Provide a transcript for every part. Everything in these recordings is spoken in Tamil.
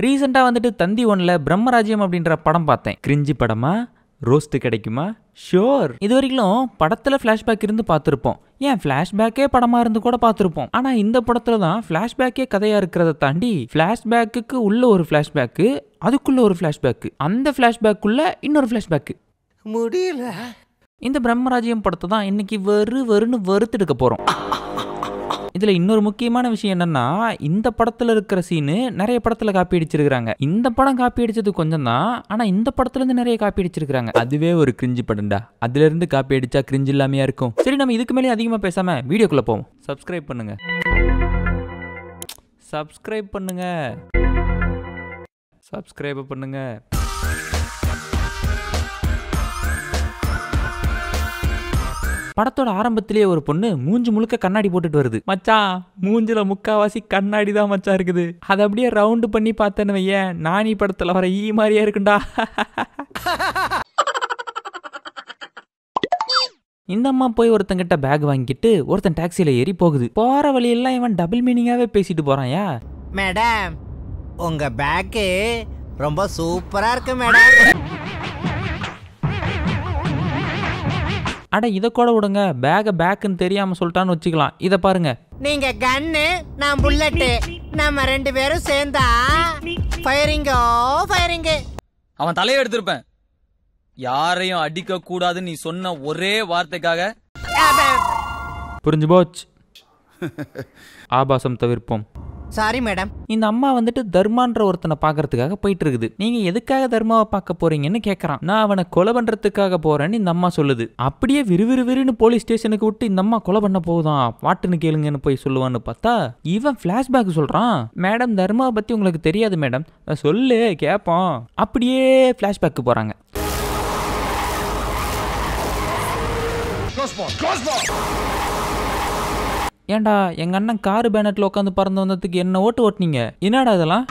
ரீசெண்டா வந்துட்டு தந்தி ஒன்ல பிரம்மராஜ்யம் அப்படின்ற படம் பார்த்தேன். கிரிஞ்சி படமா, ரோஸ்ட் கிடைக்குமா? ஷோர். இது வரைக்கும் படத்துல பிளாஷ்பேக் இருந்து பார்த்துருப்போம், ஏன் பிளாஷ்பேக்கே படமா இருந்து கூட பார்த்துருப்போம். ஆனா இந்த படத்துல தான் பிளாஷ்பேக்கே கதையா இருக்கிறத தாண்டி பிளாஷ்பேக்கு உள்ள ஒரு பிளாஷ்பேக்கு, அதுக்குள்ள ஒரு பிளாஷ்பேக்கு, அந்த பிளாஷ்பேக்குள்ள இன்னொரு பிளாஷ்பேக்கு. முடியல. இந்த பிரம்மராஜ்யம் படத்தை தான் இன்னைக்கு வருன்னு வறுத்தெடுக்க போறோம். இதுல இன்னொரு முக்கியமான விஷயம் என்னன்னா, இந்த படத்துல இருக்கிற சீனு நிறைய படத்துல காப்பி அடிச்சிருக்காங்க. இந்த படம் காப்பி அடிச்சது கொஞ்சம் தான், ஆனா இந்த படத்துல இருந்து நிறைய காப்பி அடிச்சிருக்காங்க. அதுவே ஒரு கிரிஞ்சி படம்டா. அதுல இருந்து காப்பி அடிச்சா கிரிஞ்சி இல்லாமையா இருக்கும். சரி, நம்ம இதுக்கு மேலே அதிகமா பேசாம வீடியோக்குள்ள போவோம். சப்ஸ்கிரைப் பண்ணுங்க, சப்ஸ்கிரைப் பண்ணுங்க, சப்ஸ்கிரைப் பண்ணுங்க. படத்தோட ஆரம்பத்திலேயே ஒரு பொண்ணு மூஞ்சி முழுக்க கண்ணாடி போட்டுட்டு வருது. மச்சான், மூஞ்சில முக்காவாசி கண்ணாடி தான் மச்சான் இருக்குது. அதை அப்படியே ரவுண்டு பண்ணி பார்த்தேன்னு வையேன், நானி படத்துல வர ஈ மாதிரியா இருக்குண்டா. இந்த அம்மா போய் ஒருத்தங்கிட்ட பேக் வாங்கிட்டு ஒருத்தன் டாக்ஸில ஏறி போகுது. போற வழியெல்லாம் இவன் டபுள் மீனிங்காவே பேசிட்டு போறான்யா. மேடம், உங்க பேக்கு ரொம்ப சூப்பரா இருக்கு மேடம். அட இதை கூட விடுங்க, பேக பேக்குன்னு தெரியாம சொல்லிட்டான்னு வச்சுக்கலாம். இதை பாருங்க, நீங்க கன்னு, நான் புல்லட்டு, நம்ம ரெண்டு பேரும் சேர்ந்தா ஃபயரிங்கோ ஃபயரிங்கு. அவன் தலையை எடுத்திருப்பேன். யாரையும் அடிக்க கூடாதுன்னு நீ சொன்ன ஒரே வார்த்தைக்காக. புரிஞ்சு போச்சு. ஆபாசம் தவிர்ப்போம். Sorry madam. இந்த அம்மா வந்துட்டு தர்மான்ற ஒருத்தனை பாக்குறதுக்காக போயிட்டு இருக்குது. நீங்க எதுக்காக தர்மாவை பார்க்க போறீங்கன்னு கேக்குறான். நான் அவனை கொலை பண்றதுக்காக போறேன்னு இந்த அம்மா சொல்லுது. அப்படியே விறுவிறுன்னு போலீஸ் ஸ்டேஷனுக்கு விட்டு இந்த அம்மா கொலை பண்ண போகுதான், வாட்டுன்னு கேளுங்கன்னு போய் சொல்லுவான்னு பார்த்தா இவன் பிளாஷ்பேக் சொல்றான். மேடம், தர்மாவை பத்தி உங்களுக்கு தெரியாது மேடம், சொல்லு கேப்போம். அப்படியே பிளாஷ்பேக் போறாங்க. ஏண்டா, எங்க அண்ணன் காரு பேனட்ல உட்காந்து பறந்து வந்ததுக்கு என்ன ஓட்டுனீங்க? என்னடா இதெல்லாம்?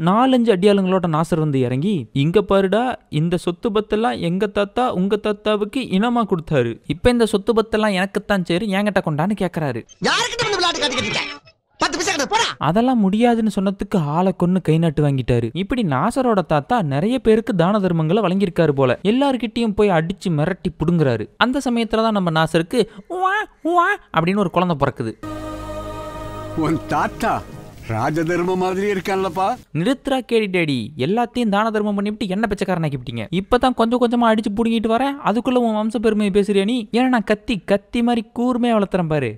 4-5 அடியாளுங்களோட நாசர் வந்து இறங்கி, இங்க பாருடா, இந்த சொத்து பத்தெல்லாம் எங்க தாத்தா உங்க தாத்தாவுக்கு இனமா கொடுத்தாரு, இப்ப இந்த சொத்து பத்தெல்லாம் எனக்குத்தான் சரி, என்கிட்ட கொண்டான்னு கேக்குறாரு. அதெல்லாம் முடியாதுன்னு சொன்னதுக்கு ஆளை கொன்னு கை நாட்டு வாங்கிட்டாரு. இப்படி நாசரோட தாத்தா நிறைய பேருக்கு தான தர்மங்களை வழங்கியிருக்காரு போல. எல்லார்கிட்டையும் போய் அடிச்சு மிரட்டி புடுங்குறாரு. அந்த சமயத்துலதான் நம்ம நாசருக்கு அப்படின்னு ஒரு குழந்தை பிறக்குது. உன் தாத்தா ராஜ தர்மம் மாதிரி இருக்கான்லப்பா. நிறுத்துறா கேடி டேடி, எல்லாத்தையும் தான தர்மம் பண்ணிவிட்டு என்ன பிச்சைக்காரன் ஆக்கிவிட்டீங்க. இப்பதான் கொஞ்சம் கொஞ்சமா அடிச்சு புடுங்கிட்டு வரேன், அதுக்குள்ள உன் வம்ச பெருமையை பேசுறியா நீ? ஏன்னா நான் கத்தி மாதிரி கூர்மையா வளர்த்துறேன் பாரு.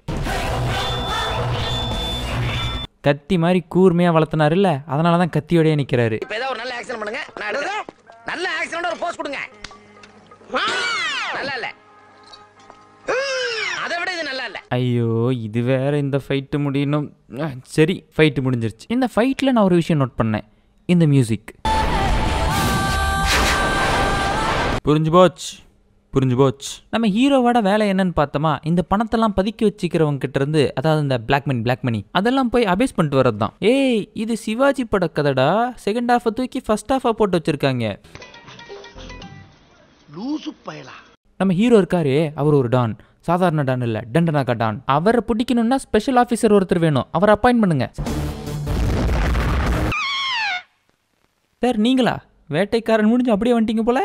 கத்தி மாதிரி கூர்மையா வளர்த்தனாரு இல்ல, அதனாலதான் கத்தியோடய நிக்கிறாரு. இப்ப ஏதாவது ஒரு நல்ல ஆக்சன் பண்ணுங்க, நான் எடுக்கிறேன். நல்ல ஆக்சனோட ஒரு போஸ் கொடுங்க. நல்லா இல்ல, அதை விட இது நல்லா இல்ல. ஐயோ, இது வேற, இந்த ஃபைட் முடியணும். சரி, ஃபைட் முடிஞ்சிருச்சு. இந்த ஃபைட்ல நான் ஒரு விஷயம் நோட் பண்ணேன், இந்த மியூசிக். புரிஞ்சு போச்சு. நம்ம ஹீரோவோட வேலை என்னன்னு பார்த்தோமா, இந்த பணத்தெல்லாம் பதுக்கி வச்சுக்கிறவங்க கிட்ட இருந்து, அதாவது இந்த பிளாக் மணி அதெல்லாம் போய் அபேஸ் பண்ணிட்டு வரது தான். ஏய், இது சிவாஜி பட கதடா. செகண்ட் ஹாஃபை தூக்கி ஃபர்ஸ்ட் ஹாஃபா போட்டு வச்சிருக்காங்க. நம்ம ஹீரோ இருக்காரே, அவர் ஒரு டான். சாதாரண டான் இல்ல, டண்டனாக்கா டான். அவரை பிடிக்கணும்னா ஸ்பெஷல் ஆஃபீஸர் ஒருத்தர் வேணும், அவரை அப்பாயிண்ட் பண்ணுங்க. சார், நீங்களா? வேட்டைக்காரன் முடிஞ்சு அப்படியே வந்துட்டீங்க போல.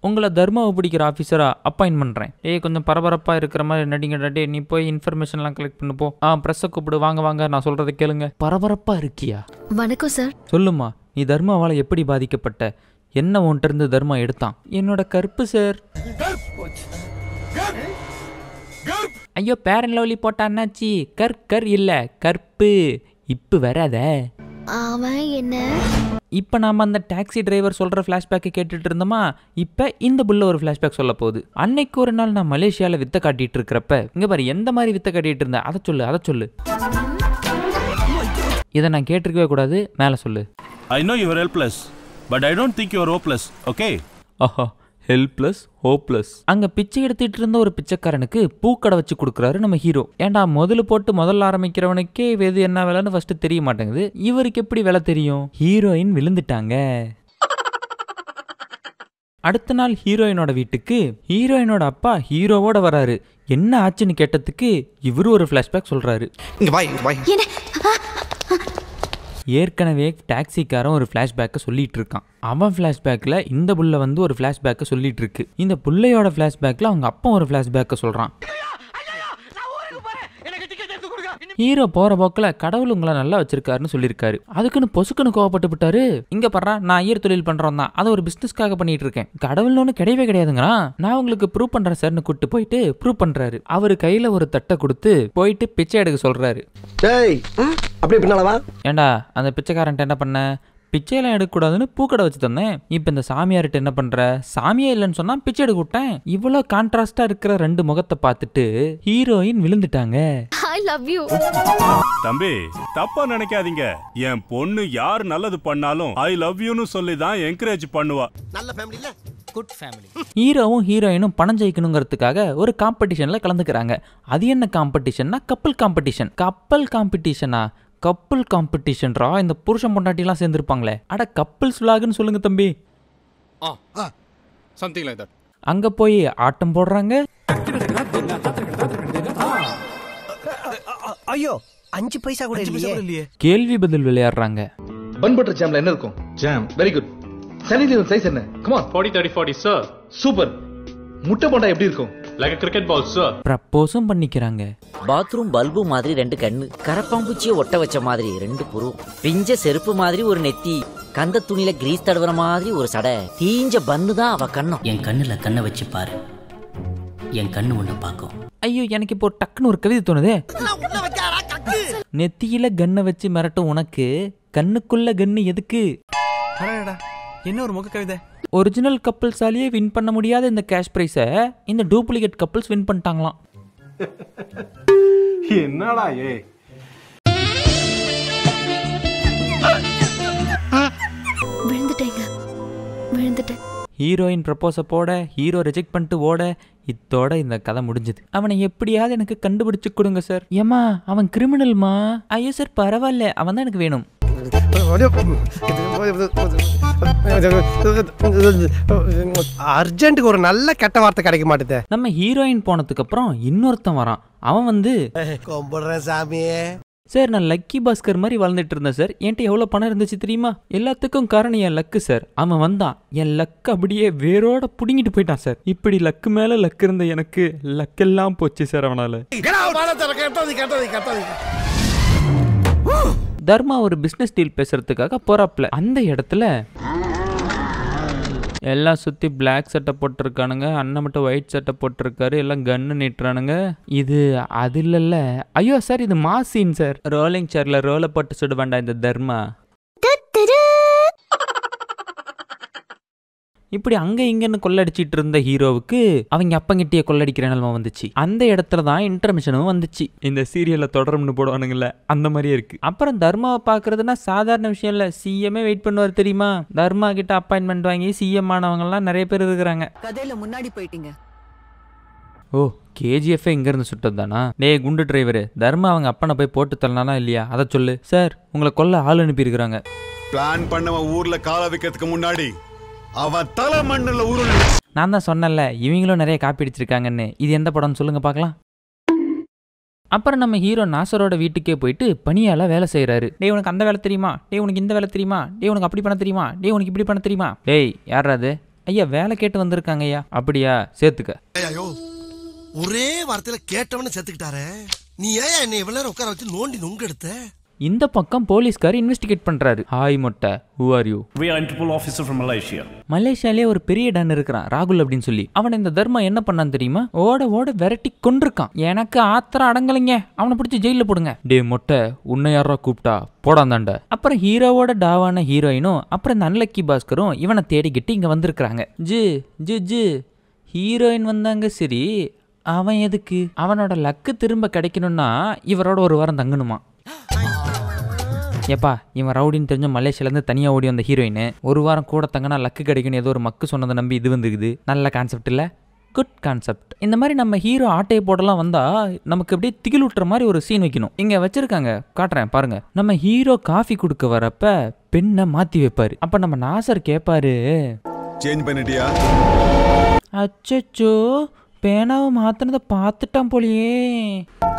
உங்களை தர்மாவை பிடிக்கிற ஆஃபீஸரா அப்பாயின்ட் பண்ணுறேன். கொஞ்சம் பரபரப்பாக இருக்கிற மாதிரி நடிங்க. நீ போய் இன்ஃபர்மேஷன்லாம் கலெக்ட் பண்ணு போ. ப்ரெஸ்ஸை கூப்பிடு, வாங்க நான் சொல்கிறத கேளுங்க. பரபரப்பாக இருக்கியா? வணக்கம் சார். சொல்லுமா, நீ தர்மாவால் எப்படி பாதிக்கப்பட்ட? என்ன உன்கிட்ட இருந்து தர்மா எடுத்தான்? என்னோட கற்பு சார். ஐயோ, பேரன் லவ்லி போட்டான்னாச்சு. கர் இல்லை, கற்பு. இப்போ வராத. அவன் என்ன? இப்போ நாம அந்த டாக்ஸி டிரைவர் சொல்கிற ஃப்ளாஷ்பேக்கை கேட்டுட்டு இருந்தோமா, இப்போ இந்த புள்ள ஒரு ஃப்ளாஷ்பேக் சொல்ல போகுது. அன்னைக்கு ஒரு நாள் நான் மலேசியாவில் வித்தை காட்டிட்டு இருக்கிறப்ப, இங்கே பாரு, எந்த மாதிரி வித்தை காட்டிட்டு இருந்தேன், அதை சொல்லு. இதை நான் கேட்டிருக்கவே கூடாது, மேலே சொல்லு. I know you are helpless, but I don't think you are hopeless, okay? ஆஹா, ஹெல்ப்லெஸ் ஹோப்லெஸ். அங்க பிச்சை எடுத்துட்டு இருந்த ஒரு பிச்சைக்காரனுக்கு பூக்கடை வச்சு கொடுக்குறாரு நம்ம ஹீரோ. ஏன்டா, முதல்ல ஆரம்பிக்கிறவனுக்கே எது என்ன விலைன்னு ஃபர்ஸ்ட் தெரிய மாட்டேங்குது, இவருக்கு எப்படி விலை தெரியும்? ஹீரோயின் விழுந்துட்டாங்க. அடுத்த நாள் ஹீரோயினோட வீட்டுக்கு ஹீரோயினோட அப்பா ஹீரோவோட வராரு. என்ன ஆச்சுன்னு கேட்டதுக்கு இவரு ஒரு ஃபிளாஷ்பேக் சொல்றாரு. ஏற்கனவே டாக்ஸிக்காரன் ஒரு ஃபிளாஷ்பேக்கை சொல்லிட்டு இருக்கான். அவன் ஃபிளாஷ்பேக்கில் இந்த புள்ள வந்து ஒரு ஃபிளாஷ்பேக்கை சொல்லிட்டு இருக்கு. இந்த புள்ளையோட ஃபிளாஷ்பேக்கில் அவங்க அப்பா ஒரு ஃபிளாஷ்பேக்கை சொல்றான். ஹீரோ போற போக்கில் கடவுள் உங்களை நல்லா வச்சிருக்காருன்னு சொல்லியிருக்காரு. அதுக்குன்னு பொசுக்குன்னு கோவப்பட்டு விட்டாரு. இங்க பண்றா, நான் ஐயர் தொழில் பண்றோம் தான், அதை ஒரு பிசினஸ்க்காக பண்ணிட்டு இருக்கேன், கடவுள்னு ஒன்று கிடையவே கிடையாதுங்கிறான். நான் உங்களுக்கு ப்ரூவ் பண்றேன் சார்னு கூட்டு போயிட்டு ப்ரூவ் பண்றாரு. அவரு கையில ஒரு தட்டை கொடுத்து போயிட்டு பிச்சை எடுக்க சொல்றாரு. ஏண்டா அந்த பிச்சைக்காரன்ட்ட என்ன பண்ண? பிச்சையெல்லாம் எடுக்கக்கூடாதுன்னு பூக்கடை வச்சு தந்தேன். இப்போ இந்த சாமியார்கிட்ட என்ன பண்ற? சாமியே இல்லைன்னு சொன்னா பிச்சை எடுக்க விட்டேன். இவ்வளோ கான்ட்ராஸ்டா இருக்கிற ரெண்டு முகத்தை பார்த்துட்டு ஹீரோயின் விழுந்துட்டாங்க. I love you. தம்பி தப்பா நினைக்காதீங்க, என் பொண்ணு யார் நல்லது பண்ணாலும் ஐ லவ் யூன்னு சொல்லி தான் என்கரேஜ் பண்ணுவா. நல்ல ஃபேமிலில குட் ஃபேமிலி. ஹீரோவும் ஹீரோயினும் பணம் ஜெயிக்கணுங்கிறதுக்காக ஒரு காம்படிஷன்ல கலந்துக்கிறாங்க. அது என்ன காம்படிஷன்னா கப்பல் காம்படிஷன். கப்பல் காம்படிஷனா? கப்பல் காம்படிஷன்ரா, இந்த புருஷன் பொண்டாட்டிலாம் சேர்ந்துருப்பாங்களே. அட கப்பல்ஸ் விலாகுன்னு சொல்லுங்க தம்பி. Something like that. அங்க போய் ஆட்டம் போடுறாங்க. ஐயோ 5 பைசா கூட இல்லையே. கேள்வி பதில் விளையாடுறாங்க. பன் பட்டர் ஜாம்ல என்ன இருக்கும்? Jam. Very good. Sunny Leone size என்ன? Come on. 40 30 40 சார். சூப்பர். முட்டை போண்டா எப்படி இருக்கும்? Like a cricket ball sir. ப்ரப்போஸும் பண்ணிக்கிறாங்க. பாத்ரூம் பல்பு மாதிரி 2 கண்ணு, கரப்பாம்பூச்சியை ஒட்ட வச்ச மாதிரி 2 புருவம், பிஞ்ச செருப்பு மாதிரி ஒரு நெத்தி, கந்த துணியில கிரீஸ் தடவுற மாதிரி ஒரு சடை, தீஞ்ச பன்னு தான் அவ கண்ணும். என் கண்ணுல கண்ணை வச்சு பாரு, என் கண்ணு ஒண்ணு பாக்கும். ஐயோ, எனக்கு இப்போ டக்குன்னு ஒரு கவிதை தோணுதே. நெத்தியில கண்ணை வச்சு மிரட்டும் உனக்கு கண்ணுக்குள்ள கண்ணு எதுக்கு? என்ன ஒரு முக கவிதை. ஒரிஜினல் கப்பல்ஸாலேயே வின் பண்ண முடியாத இந்த கேஷ் பிரைஸை இந்த டூப்ளிகேட் கப்பல்ஸ் வின் பண்ணிட்டாங்களாம். என்னடா ஏ? விழுந்துட்டேன். ஹீரோயின் ப்ரப்போஸை போட ஹீரோ ரிஜெக்ட் பண்ணிட்டு ஓட இத்தோட இந்த கதை முடிஞ்சது. அவனை எப்படியாவது எனக்கு கண்டுபிடிச்சு கொடுங்க சார். ஏமா அவன் கிரிமினல்மா. ஐயோ சார் பரவாயில்ல, அவன் தான் எனக்கு வேணும். அர்ஜென்ட்டுக்கு ஒரு நல்ல கெட்ட வார்த்தை கிடைக்க மாட்டேது. நம்ம ஹீரோயின் போனதுக்கு அப்புறம் இன்னொருத்தன் வரான். அவன் வந்து கும்பிடுறேன் சாமியே சார், நான் லக்கி பாஸ்கர் மாதிரி வளர்ந்துட்டு இருந்தேன் சார். என்கிட்ட எவ்வளோ பணம் இருந்துச்சு தெரியுமா? எல்லாத்துக்கும் காரணம் என் லக்கு சார். அவன் வந்தான், என் லக்கு அப்படியே வேரோட புடுங்கிட்டு போயிட்டான் சார். இப்படி லக்கு மேல லக்கு இருந்த எனக்கு லக்கெல்லாம் போச்சு சார் அவனால. தர்மா ஒரு பிஸ்னஸ் டீல் பேசுறதுக்காக போறாப்ல. அந்த இடத்துல எல்லாம் சுற்றி பிளாக் சட்டை போட்டிருக்கானுங்க, அண்ணன் மட்டும் ஒயிட் சட்டை போட்டிருக்காரு, எல்லாம் கன்னு நீட்டுறானுங்க. இது அது இல்லைல்ல. ஐயோ சார், இது மாசீன் சார். ரோலிங் சேர்ல ரோலை போட்டு சுட வேண்டாம் இந்த தர்மா. இப்படி அங்க இங்கன்னு கொள்ளடிச்சிட்டு இருந்த ஹீரோவுக்கு அவங்க அப்பங்கிட்டே கொள்ளடிக்கிற நிலைமை வந்துச்சு. அந்த இடத்துல தான் இன்டர்மிஷனும் வந்துச்சு. இந்த சீரியல்ல தொடரும்னு போடுவானுங்கல்ல, அந்த மாதிரியே இருக்கு. அப்புறம் தர்மாவை பாக்குறதுனா சாதாரண விஷயம் இல்ல. சிஎம்ஏ வெயிட் பண்ணுவார் தெரியுமா? தர்மா கிட்ட அப்பாயின்மெண்ட் வாங்கி சிஎம் ஆனவங்க எல்லாம் நிறைய பேர் இருக்கிறாங்க. கதையில முன்னாடி போயிட்டீங்க. ஓ, கேஜிஎஃப் இங்க இருந்து சுட்டது தானா? டேய் குண்டு டிரைவரு, தர்மா அவங்க அப்பனை போய் போட்டு தரலானா இல்லையா அதை சொல்லு. சார், உங்களை கொல்ல ஆள் அனுப்பி இருக்கிறாங்க. பிளான் பண்ணவன் ஊர்ல கால வைக்கிறதுக்கு முன்னாடி அவன் தலை மண்ணுல உருளு. நான் தான் சொன்னேன்ல, இவங்களும் நிறைய காப்பி அடிச்சிருக்காங்கன்னு. இது எந்த படம்னு சொல்லுங்க பார்க்கலாம். அப்புறம் நம்ம ஹீரோ நாசரோட வீட்டுக்கே போயிட்டு பணியால வேலை செய்யறாரு. டேய் உனக்கு அந்த வேலை தெரியுமா? டேய் உனக்கு இந்த வேலை தெரியுமா? டேய் உனக்கு அப்படி பண்ண தெரியுமா? டேய் உனக்கு இப்படி பண்ண தெரியுமா? டேய் யாராது? ஐயா வேலை கேட்டு வந்திருக்காங்க ஐயா. அப்படியா, சேர்த்துக்க. ஐயோ, ஒரே வார்த்தையில கேட்டவன செத்துக்கிட்டாரே. நீ ஏன் என்னை இவ்வளவு நேரம் உட்கார வச்சு நோண்டி நொங்க எடுத்த? இந்த பக்கம் போலீஸ்கார் இன்வெஸ்டிகேட் பண்றாரு. ஹாய் மொட்டை, who are you? We are Interpol officer from Malaysia. மலேசியாலே ஒரு பெரிய டன் இருக்கிறான் ராகுல் அப்படின்னு சொல்லி. அவன் இந்த தர்மா என்ன பண்ணான்னு தெரியுமா? ஓட ஓட விரட்டி கொண்டிருக்கான். எனக்கு ஆத்திரம் அடங்கலைங்க, அவனை பிடிச்சி ஜெயில போடுங்க. டே மொட்டை, உன்னை யாரா கூப்பிட்டா போடாந்தாண்ட. அப்புறம் ஹீரோவோட டாவான ஹீரோயினும் அப்புறம் இந்த அன்லக்கி பாஸ்கரும் இவனை தேடிக்கிட்டு இங்க வந்திருக்கிறாங்க. ஜி ஜி ஜி ஹீரோயின் வந்தாங்க. சரி, அவன் எதுக்கு? அவனோட லக்கு திரும்ப கிடைக்கணும்னா இவரோட ஒரு வாரம் தங்கணுமா? ஏப்பா, இவன் ரவுடின்னு தெரிஞ்ச மலேசியாலேருந்து தனியாக ஓடி வந்த ஹீரோயின் ஒரு வாரம் கூட தங்கினா லக்கு கிடைக்குன்னு ஏதோ ஒரு மக்கு சொன்னதை நம்பி இது வந்துருக்குது. நல்ல கான்செப்ட் இல்லை, குட் கான்செப்ட். இந்த மாதிரி நம்ம ஹீரோ ஆட்டையை போடலாம் வந்தால் நமக்கு அப்படியே திகில் விட்டுற மாதிரி ஒரு சீன் வைக்கணும். இங்கே வச்சிருக்காங்க, காட்டுறேன் பாருங்க. நம்ம ஹீரோ காஃபி கொடுக்க வரப்ப பெண்ணை மாற்றி வைப்பார். அப்போ நம்ம நாசர் கேட்பாரு, சேஞ்ச் பண்ணிட்டியா? அச்சோ, பேனாவை மாத்தினதை பார்த்துட்டான் போலியே.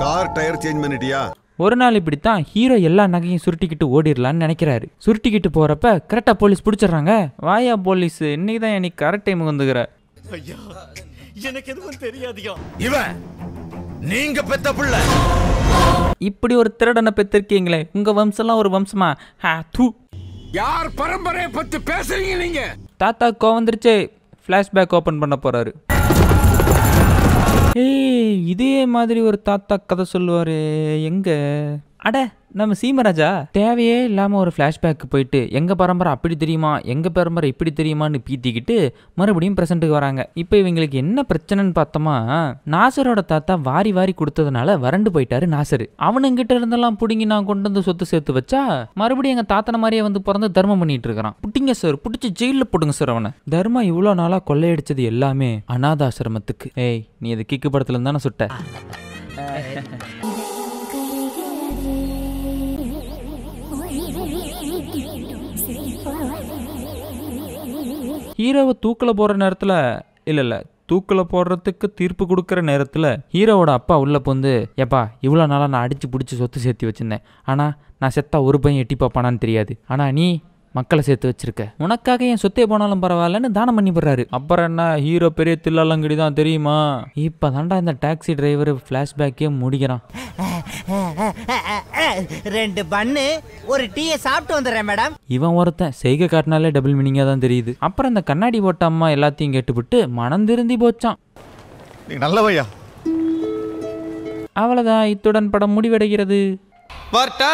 கார் டயர் சேஞ்ச் பண்ணிட்டியா? ஒரு நாள் இப்படித்தான் ஹீரோ எல்லா நகையும் சுருட்டிக்கிட்டு ஓடிடலான்னு நினைக்கிறாரு. சுருட்டிக்கிட்டு போறப்ப கரெக்டா போலீஸ் பிடிச்சிடுறாங்க. வாயா போலீஸ், இன்னைக்கு தான் எனக்கு கரெக்ட் டைமுக்கு வந்துக்கிற. ஐயா, எனக்கு எதுவும் தெரியாதியா. இவன் நீங்க பெத்த பிள்ளை. இப்படி ஒரு திருடனை பெற்றிருக்கீங்களே, உங்க வம்சம்லாம் ஒரு வம்சமா? யார் பரம்பரையை பத்தி பேசுறீங்க நீங்க? தாத்தா கோவந்துருச்சு, பிளாஷ்பேக் ஓபன் பண்ண போறாரு. ஏய், இதே மாதிரி ஒரு தாத்தா கதை சொல்லுவாரு. எங்க? அட, நம்ம சீமராஜா. தேவையே இல்லாம ஒரு பிளாஷ்பேக்கு போயிட்டு எங்க பரம்பரை அப்படி தெரியுமா, எங்க பரம்பரை இப்படி தெரியுமான்னு பீத்திக்கிட்டு மறுபடியும் பிரசன்ட்டுக்கு வராங்க. இப்போ இவங்களுக்கு என்ன பிரச்சனைன்னு பார்த்தோமா, நாசரோட தாத்தா வாரி வாரி கொடுத்ததுனால வறண்டு போயிட்டாரு நாசரு. அவனுங்கிட்ட இருந்தெல்லாம் புடுங்கி நான் கொண்டு வந்து சொத்து சேர்த்து வச்சா மறுபடியும் எங்க தாத்தனை மாதிரியே வந்து பிறந்து தர்மம் பண்ணிட்டு இருக்கிறான். புட்டிங்க சார், புடிச்சு ஜெயில போடுங்க சார் அவனை. தர்மா இவ்வளோ நாளா கொள்ளையடிச்சது எல்லாமே அநாதாசிரமத்துக்கு. ஏய், நீ இது கிக்கு படத்துல இருந்தானே சுட்ட. ஹீரோவை தூக்கில் போகிற நேரத்தில் இல்லை தூக்கில் போடுறதுக்கு தீர்ப்பு கொடுக்குற நேரத்தில் ஹீரோவோட அப்பா உள்ள போந்து, ஏப்பா இவ்வளோ நாளாக நான் அடித்து பிடிச்சி சொத்து சேர்த்து வச்சுருந்தேன், ஆனால் நான் செத்தா ஒரு பையன் எட்டி பார்ப்பானான்னு தெரியாது, ஆனால் நீ மக்களை சேர்த்து வச்சிருக்க, உனக்காக என் சொத்தே போனாலும் பரவாயில்லன்னு தானம் பண்ணி போடுறாரு. அப்புறம் என்ன, ஹீரோ பெரிய தில்லாலங்கடி தான் தெரியுமா? இப்போ தாண்டா இந்த டாக்ஸி டிரைவர் ஃப்ளாஷ்பேக்கே முடிக்கிறான். 2 பண்ணு ஒரு டீயை சாப்பிட்டு வந்துடுறேன் மேடம். இவன் ஒருத்தன் செய்கை காட்டினாலே டபுள் மீனிங்காக தான் தெரியுது. அப்புறம் இந்த கண்ணாடி போட்ட அம்மா எல்லாத்தையும் கேட்டுவிட்டு மனம் திருந்தி போச்சான். நீ நல்லவையா. அவ்வளோதான், இத்துடன் படம் முடிவடைகிறது. பார்த்தா